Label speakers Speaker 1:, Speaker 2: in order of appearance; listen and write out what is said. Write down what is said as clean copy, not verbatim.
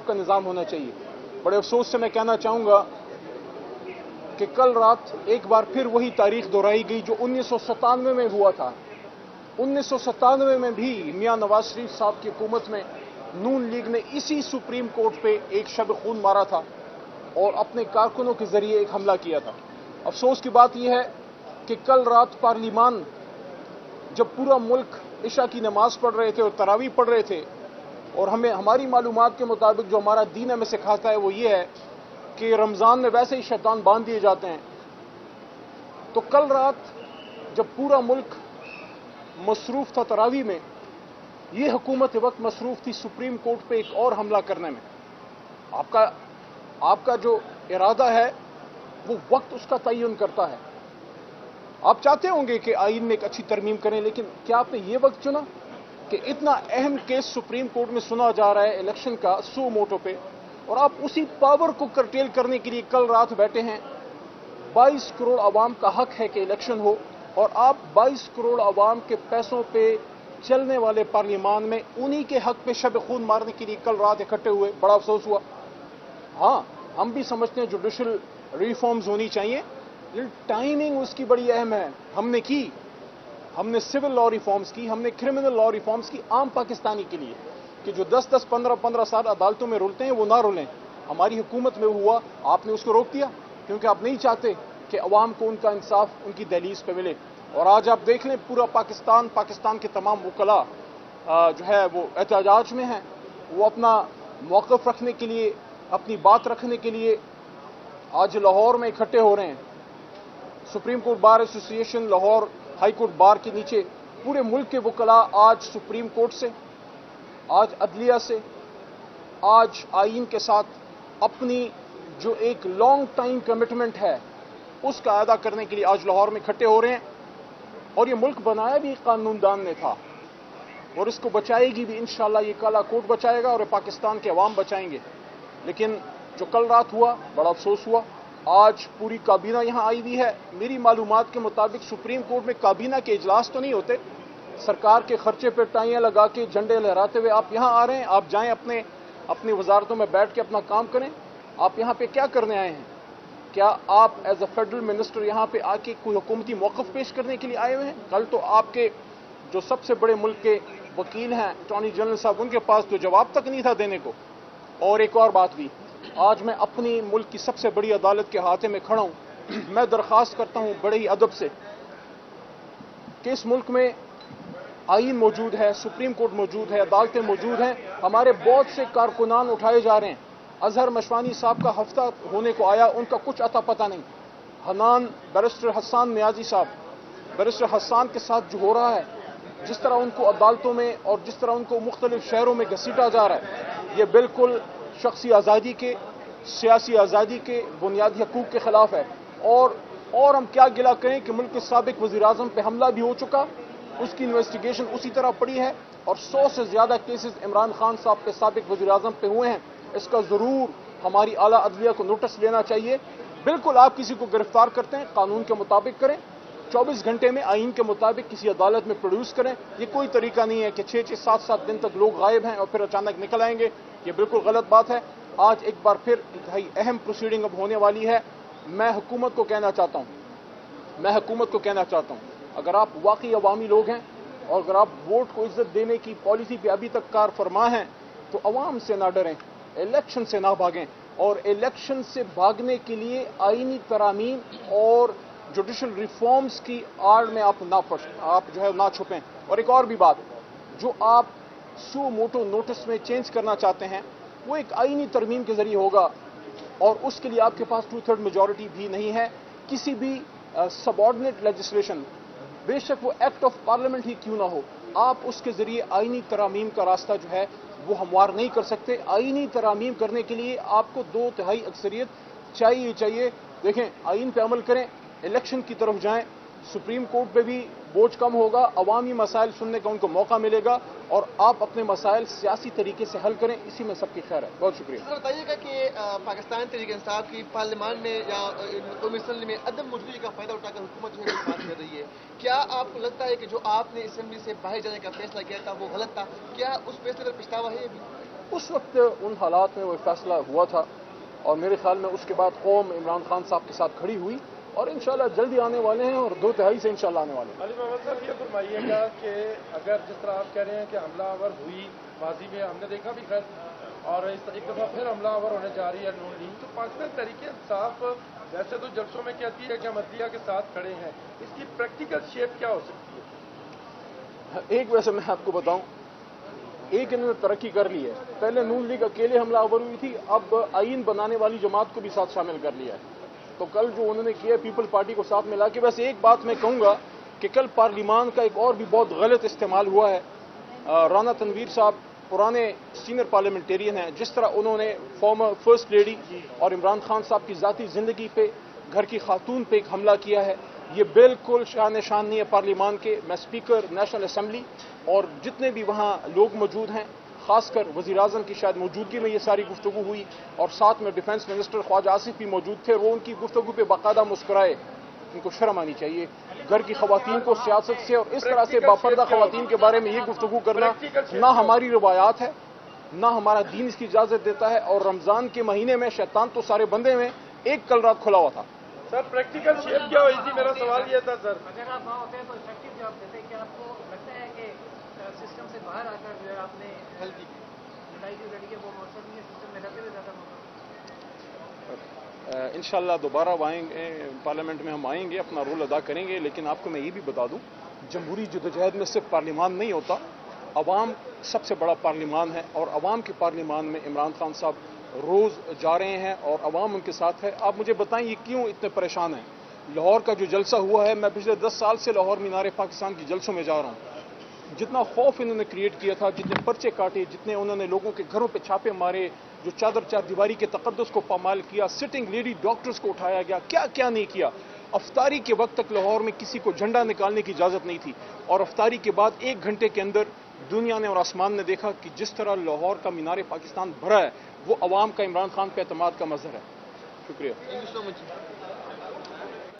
Speaker 1: का निज़ाम होना चाहिए। बड़े अफसोस से मैं कहना चाहूँगा कि कल रात एक बार फिर वही तारीख दोहराई गई जो 1997 में हुआ था। 1997 में भी मियां नवाज शरीफ साहब की हुकूमत में नून लीग ने इसी सुप्रीम कोर्ट पे एक शब खून मारा था और अपने कारकुनों के जरिए एक हमला किया था। अफसोस की बात यह है कि कल रात पार्लियामान जब पूरा मुल्क इशा की नमाज पढ़ रहे थे और तरावी पढ़ रहे थे, और हमारी मालूमात के मुताबिक जो हमारा दीन हमें सिखाता है वो ये है कि रमज़ान में वैसे ही शैतान बांध दिए जाते हैं, तो कल रात जब पूरा मुल्क मसरूफ था तरावी में, ये हुकूमत वक्त मसरूफ थी सुप्रीम कोर्ट पे एक और हमला करने में। आपका जो इरादा है वो वक्त उसका तयन करता है। आप चाहते होंगे कि आईन में एक अच्छी तरमीम करें, लेकिन क्या आपने ये वक्त चुना कि इतना अहम केस सुप्रीम कोर्ट में सुना जा रहा है इलेक्शन का सो मोटो पे, और आप उसी पावर को करटेल करने के लिए कल रात बैठे हैं। 22 करोड़ आवाम का हक है कि इलेक्शन हो, और आप 22 करोड़ आवाम के पैसों पे चलने वाले पार्लियामान में उन्हीं के हक पे शब खून मारने के लिए कल रात इकट्ठे हुए। बड़ा अफसोस हुआ। हाँ, हम भी समझते हैं जुडिशल रिफॉर्म्स होनी चाहिए, लेकिन टाइमिंग उसकी बड़ी अहम है। हमने सिविल लॉ रिफॉर्म्स की, हमने क्रिमिनल लॉ रिफॉर्म्स की आम पाकिस्तानी के लिए, कि जो 10-10, 15-15 साल अदालतों में रुलते हैं वो ना रुलें। हमारी हुकूमत में हुआ, आपने उसको रोक दिया क्योंकि आप नहीं चाहते कि अवाम को उनका इंसाफ उनकी दहलीज पे मिले। और आज आप देख लें पूरा पाकिस्तान के तमाम वकला जो है वो एहतजाज में हैं। वो अपना मौक़िफ़ रखने के लिए, अपनी बात रखने के लिए आज लाहौर में इकट्ठे हो रहे हैं। Supreme court bar association, Lahore high court bar के नीचे पूरे मुल्क के वकला आज सुप्रीम कोर्ट से, आज अदलिया से, आज आईन के साथ अपनी जो एक लॉन्ग टाइम कमिटमेंट है उसका अदा करने के लिए आज लाहौर में इकट्ठे हो रहे हैं। और ये मुल्क बनाया भी कानूनदान ने था और इसको बचाएगी भी इंशाअल्लाह। ये काला कोट बचाएगा और पाकिस्तान के अवाम बचाएंगे। लेकिन जो कल रात हुआ, बड़ा अफसोस हुआ। आज पूरी काबीना यहां आई हुई है। मेरी मालूमात के मुताबिक सुप्रीम कोर्ट में काबीना के इजलास तो नहीं होते, सरकार के खर्चे पर टाइयां लगा के झंडे लहराते हुए आप यहां आ रहे हैं। आप जाएं अपनी वजारतों में बैठ के अपना काम करें। आप यहां पे क्या करने आए हैं? क्या आप एज अ फेडरल मिनिस्टर यहां पे आके कोई हुकूमती मौक़िफ़ पेश करने के लिए आए हुए हैं? कल तो आपके जो सबसे बड़े मुल्क के वकील हैं, अटॉर्नी जनरल साहब, उनके पास तो जवाब तक नहीं था देने को। और एक और बात भी, आज मैं अपनी मुल्क की सबसे बड़ी अदालत के हाथे में खड़ा हूं। मैं दरख्वास्त करता हूं बड़े ही अदब से कि इस मुल्क में आईन मौजूद है, सुप्रीम कोर्ट मौजूद है, अदालतें मौजूद हैं। हमारे बहुत से कारकुनान उठाए जा रहे हैं। अजहर मशवानी साहब का हफ्ता होने को आया, उनका कुछ अता पता नहीं। हनान बैरिस्टर हसन नियाजी साहब, बैरिस्टर हसन के साथ जो हो रहा है, जिस तरह उनको अदालतों में और जिस तरह उनको मुख्तलिफ शहरों में घसीटा जा रहा है, ये बिल्कुल शख्सी आज़ादी के, सियासी आज़ादी के बुनियादी हकूक़ के खिलाफ है। और हम क्या गिला करें कि मुल्क के साबिक वज़ीर आज़म पे हमला भी हो चुका, उसकी इन्वेस्टिगेशन उसी तरह पड़ी है, और 100 से ज़्यादा केसेस इमरान खान साहब के साबिक वज़ीर आज़म पे हुए हैं। इसका ज़रूर हमारी आला अदलिया को नोटिस लेना चाहिए। बिल्कुल आप किसी को गिरफ्तार करते हैं, कानून के मुताबिक करें, 24 घंटे में आईन के मुताबिक किसी अदालत में प्रोड्यूस करें। ये कोई तरीका नहीं है कि 6-6, 7-7 दिन तक लोग गायब हैं और फिर अचानक निकल आएंगे। ये बिल्कुल गलत बात है। आज एक बार फिर इंतहाई अहम प्रोसीडिंग अब होने वाली है। मैं हुकूमत को कहना चाहता हूं, अगर आप वाकई अवामी लोग हैं और अगर आप वोट को इज्जत देने की पॉलिसी पे अभी तक कार फरमा हैं, तो अवाम से ना डरें, इलेक्शन से ना भागें, और इलेक्शन से भागने के लिए आईनी तरामीम और जुडिशल रिफॉर्म्स की आड़ में आप ना छुपें। और एक और भी बात, जो आप सो मोटो नोटिस में चेंज करना चाहते हैं वो एक आईनी तरमीम के जरिए होगा, और उसके लिए आपके पास 2/3 मेजॉरिटी भी नहीं है। किसी भी सबऑर्डिनेट लेजिस्लेशन, बेशक वो एक्ट ऑफ पार्लियामेंट ही क्यों ना हो, आप उसके जरिए आईनी तरामीम का रास्ता जो है वो हमवार नहीं कर सकते। आईनी तरामीम करने के लिए आपको 2/3 अक्सरियत चाहिए। देखें, आईन पे अमल करें, इलेक्शन की तरफ जाएं, सुप्रीम कोर्ट पे भी बोझ कम होगा, अवामी मसाइल सुनने का उनको मौका मिलेगा, और आप अपने मसाइल सियासी तरीके से हल करें। इसी में सबकी खैर है। बहुत शुक्रिया।
Speaker 2: सर बताइएगा कि पाकिस्तान तहरीक इंसाफ की पार्लियामान में या कमीशन में अदम मौजूदगी का फायदा उठाकर हुकूमत जो है बात कर रही है, क्या आपको लगता है कि जो आपने असेंबली से बाहर जाने का फैसला किया था वो गलत था? क्या उस फैसले पर पछतावा है?
Speaker 1: उस वक्त उन हालात में वो फैसला हुआ था और मेरे ख्याल में उसके बाद कौम इमरान खान साहब के साथ खड़ी हुई और इंशाल्लाह जल्दी आने वाले हैं और 2 तिहाई से इंशाल्लाह आने वाले हैं।
Speaker 3: अली मोहम्मद साहब ये फरमाइएगा कि अगर जिस तरह आप कह रहे हैं कि हमलावर हुई माजी में हमने देखा भी खैर और एक दफ़ा फिर हमलावर होने जा रही है नून लीग, तो पाकिस्तान तहरीक इंसाफ वैसे तो जलसों में कहती है कि हम अदलिया के साथ खड़े हैं, इसकी प्रैक्टिकल शेप क्या हो सकती है?
Speaker 1: एक वैसे मैं आपको बताऊं, एक इन्होंने तरक्की कर ली है। पहले नून लीग अकेले हमलावर हुई थी, अब आईन बनाने वाली जमात को भी साथ शामिल कर लिया है। तो कल जो उन्होंने किया पीपल पार्टी को साथ मिला के, वैसे एक बात मैं कहूंगा कि कल पार्लिमान का एक और भी बहुत गलत इस्तेमाल हुआ है। राना तनवीर साहब पुराने सीनियर पार्लियामेंटेरियन हैं, जिस तरह उन्होंने फॉर्मर फर्स्ट लेडी और इमरान खान साहब की ज़ाती ज़िंदगी पे, घर की खातून पे एक हमला किया है, ये बिल्कुल शान शान नहीं है पार्लियामान के। मैं स्पीकर नेशनल असम्बली और जितने भी वहाँ लोग मौजूद हैं, खासकर वज़ीर आज़म की शायद मौजूदगी में ये सारी गुफ्तगू हुई और साथ में डिफेंस मिनिस्टर ख्वाजा आसिफ भी मौजूद थे, वो उनकी गुफ्तगू पे बाकायदा मुस्कुराए। इनको शर्म आनी चाहिए। घर की खवातीन को सियासत से और इस तरह से बापर्दा खवातीन के बारे में ये गुफ्तगू करना ना हमारी रवायात है, ना हमारा दीन इसकी इजाजत देता है। और रमजान के महीने में शैतान तो सारे बंदे में एक कल रात खुला हुआ था।
Speaker 3: सर प्रैक्टिकल शेप क्या हुई थी, मेरा सवाल ये था सर।
Speaker 4: अगर आप वहाँ होते हैं तो इफेक्टिव जवाब देते, क्या आपको लगता है कि सिस्टम से बाहर आकर जो है आपने लड़ाई जो लड़ी है वो मौसम नहीं है, सिस्टम में रहते हुए ज़्यादा मौसम?
Speaker 1: इंशाल्लाह दोबारा आएंगे पार्लियामेंट में, हम आएंगे, अपना रोल अदा करेंगे। लेकिन आपको मैं ये भी बता दूं, जमहूरी जदोजहद में सिर्फ पार्लियामान नहीं होता, अवाम सबसे बड़ा पार्लियामान है और अवाम के पार्लियामान में इमरान खान साहब रोज़ जा रहे हैं और अवाम उनके साथ है। आप मुझे बताएं ये क्यों इतने परेशान हैं? लाहौर का जो जलसा हुआ है, मैं पिछले 10 साल से लाहौर मीनार पाकिस्तान के जलसों में जा रहा हूँ। जितना खौफ इन्होंने क्रिएट किया था, जितने पर्चे काटे, जितने उन्होंने लोगों के घरों पे छापे मारे, जो चार दीवारी के तकद्दुस को पामाल किया, सिटिंग लेडी डॉक्टर्स को उठाया गया, क्या क्या नहीं किया। अफ्तारी के वक्त तक लाहौर में किसी को झंडा निकालने की इजाज़त नहीं थी और अफ्तारी के बाद 1 घंटे के अंदर दुनिया ने और आसमान ने देखा कि जिस तरह लाहौर का मीनार पाकिस्तान भरा है, वो अवाम का इमरान खान पे एतमाद का मजहर है। शुक्रिया।